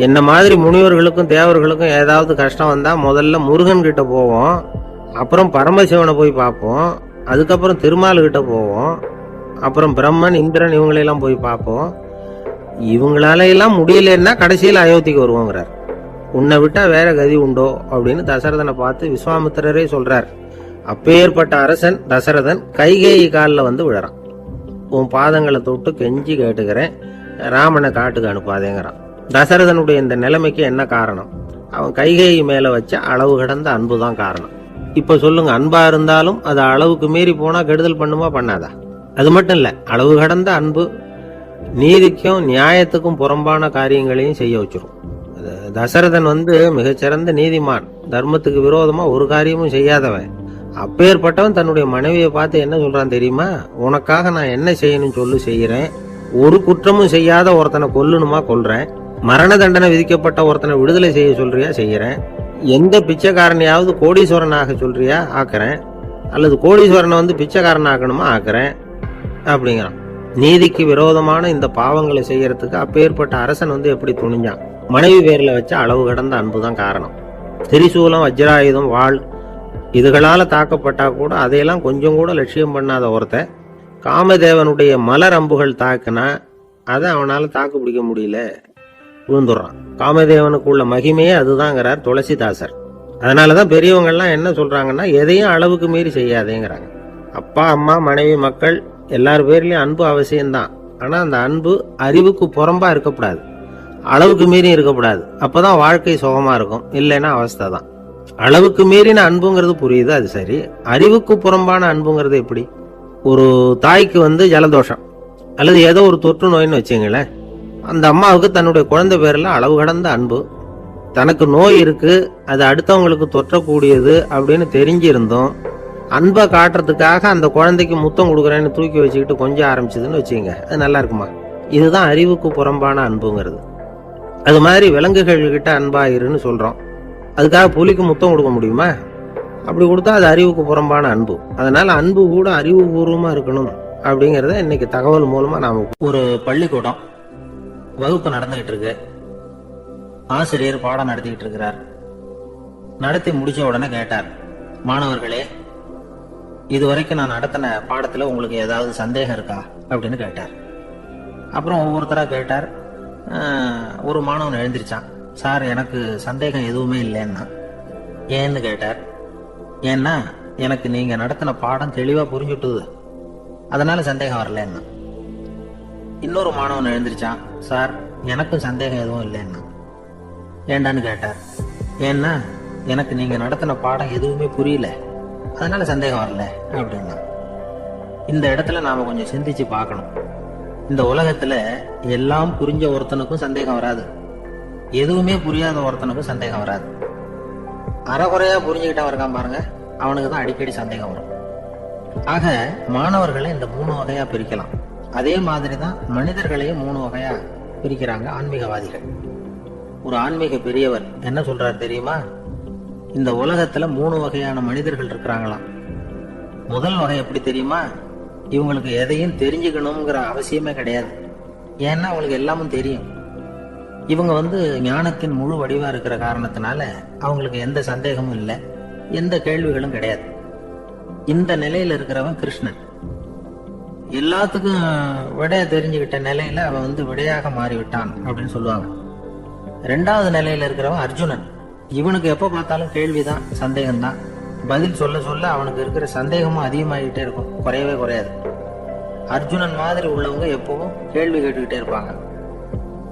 என்ன மாதிரி முனிவர்களுக்கும் தேவர்களுக்கும் ஏதாவது கஷ்டம் வந்தா முதல்ல முருகன் கிட்ட போவோம், அப்புறம் பரமசிவனை போய் பார்ப்போம், அதுக்கப்புறம் திருமால் கிட்ட போவோம், அப்புறம் பிரம்மன் இந்திரன் இவங்களெல்லாம் போய் பார்ப்போம். இவங்களால எல்லாம் முடியலன்னா கடைசியில் அயோத்திக்கு வருவோங்கிறார். உன்னை விட்டா வேற கதி உண்டோ அப்படின்னு தசரதனை பார்த்து விஸ்வாமித்திரரே சொல்றார். அப்பேற்பட்ட அரசன் தசரதன் கைகேயி காலில் விழறான். உன் பாதங்களை தொட்டு கெஞ்சி கேட்டுக்கிறேன், ராமனை காட்டுக்கு அனுப்பாதேங்கிறான். தசரதனுடைய இந்த நிலைமைக்கு என்ன காரணம்? அவன் கைகேயி மேல வச்ச அளவு கடந்த அன்பு தான் காரணம். இப்ப சொல்லுங்க, அன்பா இருந்தாலும் அது அளவுக்கு மீறி போனா கெடுதல் பண்ணுமா பண்ணாதா? அது மட்டும் இல்ல, அளவு கடந்த அன்பு நீதிக்கும் நியாயத்துக்கும் புறம்பான காரியங்களையும் செய்ய வச்சிரும். தசரதன் மிகச்சிறந்த நீதிமான், தர்மத்துக்கு விரோதமா ஒரு காரியமும் செய்யாதவன். அப்பேற்பட்டவன் தன்னுடைய மனைவியை பார்த்து என்ன சொல்றான் தெரியுமா? உனக்காக நான் என்ன செய்யணும் சொல்லு, செய்யறேன். ஒரு குற்றமும் செய்யாத ஒருத்தனை கொல்லணுமா கொல்றேன். மரண தண்டனை விதிக்கப்பட்ட ஒருத்தனை விடுதலை செய்ய சொல்றியா செய்யறேன். எந்த பிச்சைக்காரனையாவது கோடீஸ்வரனாக சொல்றியா ஆக்குறேன், அல்லது கோடீஸ்வரனை பிச்சைக்காரன் ஆக்கணுமா ஆக்குறேன் அப்படிங்கிறான். நீதிக்கு விரோதமான இந்த பாவங்களை செய்யறதுக்கு அப்பேற்பட்ட அரசன் எப்படி துணிஞ்சான்? மனைவி பேர்ல வச்ச அளவு கடந்த அன்புதான் காரணம். திரிசூலம், வஜ்ராயுதம், வாள் இதுகளால தாக்கப்பட்டா கூட அதையெல்லாம் கொஞ்சம் கூட லட்சியம் பண்ணாத ஒருத்தன் காமதேவனுடைய மலர் அம்புகள் தாக்குனா அதை அவனால தாக்கு பிடிக்க முடியல, விழுந்துடுறான். காமதேவனுக்கு உள்ள மகிமையே அதுதாங்கிறார் துளசிதாசர். அதனாலதான் பெரியவங்கள்லாம் என்ன சொல்றாங்கன்னா, எதையும் அளவுக்கு மீறி செய்யாதேங்கிறாங்க. அப்பா, அம்மா, மனைவி, மக்கள் எல்லார் பேர்லயும் அன்பு அவசியம்தான். ஆனா அந்த அன்பு அறிவுக்கு புறம்பா இருக்கக்கூடாது, அளவுக்கு மீறி இருக்கக்கூடாது. அப்பதான் வாழ்க்கை சுகமா இருக்கும். இல்லைன்னா அவஸ்தை தான். அளவுக்கு மீறின அன்புங்கிறது புரியுது, அது சரி. அறிவுக்கு புறம்பான அன்புங்கிறது எப்படி? ஒரு தாய்க்கு ஜலதோஷம் அல்லது ஏதோ ஒரு தொற்று நோயின்னு வச்சுங்களேன். அந்த அம்மாவுக்கு தன்னுடைய குழந்தை பேர்ல அளவு கடந்த அன்பு. தனக்கு நோய் இருக்கு, அது அடுத்தவங்களுக்கு தொற்றக்கூடியது அப்படின்னு தெரிஞ்சிருந்தோம் அன்பை காட்டுறதுக்காக அந்த குழந்தைக்கு முத்தம் கொடுக்குறேன்னு தூக்கி வச்சுக்கிட்டு கொஞ்சம் ஆரம்பிச்சதுன்னு வச்சுங்க, அது நல்லா இருக்குமா? இதுதான் அறிவுக்கு புறம்பான அன்புங்கிறது. அது மாதிரி விலங்குகள் கிட்ட அன்பாயிருன்னு சொல்றோம். அதுக்காக புலிக்கு முத்தம் கொடுக்க முடியுமா? அப்படி கொடுத்தா அது அறிவுக்கு புறம்பான அன்பு. அதனால அன்பு கூட அறிவுபூர்வமா இருக்கணும் அப்படிங்கறத இன்னைக்கு தகவல் மூலமா நாம. ஒரு பள்ளிக்கூடம் வகுப்பு நடந்துகிட்டு இருக்கு. ஆசிரியர் பாடம் நடத்திக்கிட்டு இருக்கிறார். நடத்தி முடிச்ச உடனே கேட்டார், மாணவர்களே, இதுவரைக்கும் நான் நடத்தின பாடத்துல உங்களுக்கு ஏதாவது சந்தேகம் இருக்கா அப்படின்னு கேட்டார். அப்புறம் ஒவ்வொருத்தரா கேட்டார். ஒரு மாணவன் எழுந்திருச்சான். சார், எனக்கு சந்தேகம் எதுவுமே இல்லைன்னா. ஏன்னு கேட்டார். ஏன்னா எனக்கு நீங்க நடத்தின பாடம் தெளிவா புரிஞ்சுட்டுது, அதனால சந்தேகம் வரலன்னா. இன்னொரு மாணவன் எழுந்திருச்சான். சார், எனக்கும் சந்தேகம் எதுவும் இல்லைன்னா. ஏண்டான்னு கேட்டார். ஏன்னா எனக்கு நீங்க நடத்தின பாடம் எதுவுமே புரியல, அதனால சந்தேகம் வரல அப்படின்னா. இந்த இடத்துல நாம கொஞ்சம் சிந்திச்சு பார்க்கணும். இந்த உலகத்துல எல்லாம் புரிஞ்ச ஒருத்தனுக்கும் சந்தேகம் வராது, எதுவுமே புரியாத ஒருத்தனுக்கும் சந்தேகம் வராது. அறகுறையா புரிஞ்சுக்கிட்டவன் இருக்கான் பாருங்க, அவனுக்கு தான் அடிக்கடி சந்தேகம் வரும். ஆக மாணவர்களை இந்த 3 வகையா பிரிக்கலாம். அதே மாதிரிதான் மனிதர்களையும் 3 வகையா பிரிக்கிறாங்க ஆன்மீகவாதிகள். ஒரு ஆன்மீக பெரியவர் என்ன சொல்றாரு தெரியுமா? இந்த உலகத்துல 3 வகையான மனிதர்கள் இருக்கிறாங்களாம். முதல் வகை எப்படி தெரியுமா? இவங்களுக்கு எதையும் தெரிஞ்சுக்கணுங்கிற அவசியமே கிடையாது. ஏன்னா அவங்களுக்கு எல்லாமும் தெரியும். இவங்க ஞானத்தின் முழு வடிவா இருக்கிற காரணத்தினால அவங்களுக்கு எந்த சந்தேகமும் இல்லை, எந்த கேள்விகளும் கிடையாது. இந்த நிலையில இருக்கிறவன் கிருஷ்ணன். எல்லாத்துக்கும் விடைய தெரிஞ்சுக்கிட்ட நிலையில அவன் விடையாக மாறிவிட்டான் அப்படின்னு சொல்லுவாங்க. 2வது நிலையில இருக்கிறவன் அர்ஜுனன். இவனுக்கு எப்ப பார்த்தாலும் கேள்விதான், சந்தேகம்தான். பதில் சொல்ல சொல்ல அவனுக்கு இருக்கிற சந்தேகமும் அதிகமாகிட்டே இருக்கும், குறையவே குறையாது. அர்ஜுனன் மாதிரி உள்ளவங்க எப்பவும் கேள்வி கேட்டுக்கிட்டே இருப்பாங்க.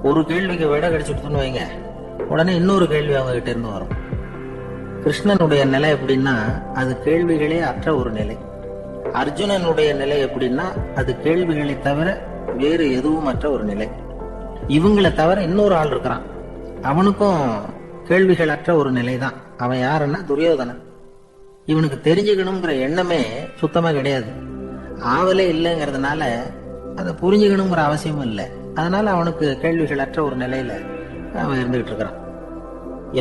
ஒரு கேள்விக்கு விட கிடைச்சிட்டுன்னு வைங்க, உடனே இன்னொரு கேள்வி அவங்க கிட்ட இருந்து வரும். கிருஷ்ணனுடைய நிலை எப்படின்னா அது கேள்விகளே அற்ற ஒரு நிலை. அர்ஜுனனுடைய நிலை எப்படின்னா அது கேள்விகளை தவிர வேறு எதுவும் அற்ற ஒரு நிலை. இவங்களை தவிர இன்னொரு ஆள் இருக்கிறான், அவனுக்கும் கேள்விகள் அற்ற ஒரு நிலை தான். அவன் யாருன்னா துரியோதனன். இவனுக்கு தெரிஞ்சுக்கணுங்கிற எண்ணமே சுத்தமா கிடையாது. ஆவலே இல்லைங்கிறதுனால அதை புரிஞ்சுக்கணுங்கிற அவசியமும் இல்லை. அதனால அவனுக்கு கேள்விகளற்ற ஒரு நிலையில அவன் இருந்துகிட்டு இருக்கிறான்.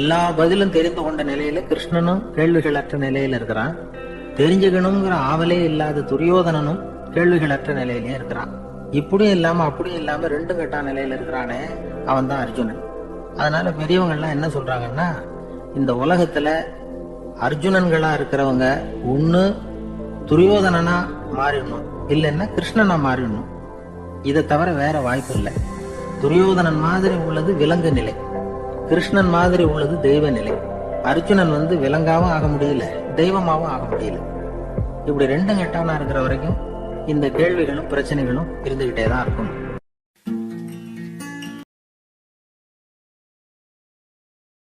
எல்லா பதிலும் தெரிந்து கொண்ட நிலையில கிருஷ்ணனும் கேள்விகளற்ற நிலையில இருக்கிறான். தெரிஞ்சுக்கணுங்கிற ஆவலே இல்லாத துரியோதனனும் கேள்விகளற்ற நிலையிலே இருக்கிறான். இப்படியும் இல்லாம அப்படியும் இல்லாம ரெண்டும் கெட்டா நிலையில இருக்கிறானே, அவன் தான் அர்ஜுனன். அதனால பெரியவங்க எல்லாம் என்ன சொல்றாங்கன்னா, இந்த உலகத்துல அர்ஜுனன்களா இருக்கிறவங்க ஒண்ணு துரியோதனனா மாறிடணும், இல்லைன்னா கிருஷ்ணனா மாறிடணும். இதை தவிர வேற வாய்ப்பு இல்லை. துரியோதனன் மாதிரி உள்ளது விலங்கு நிலை, கிருஷ்ணன் மாதிரி உள்ளது தெய்வ நிலை. அர்ஜுனன் விலங்காவும் ஆக முடியல, தெய்வமாவும் ஆக முடியல. இப்படி ரெண்டும் கெட்டவனா இருக்கிற வரைக்கும் இந்த கேள்விகளும் பிரச்சனைகளும் இருந்துகிட்டே தான் இருக்கும்.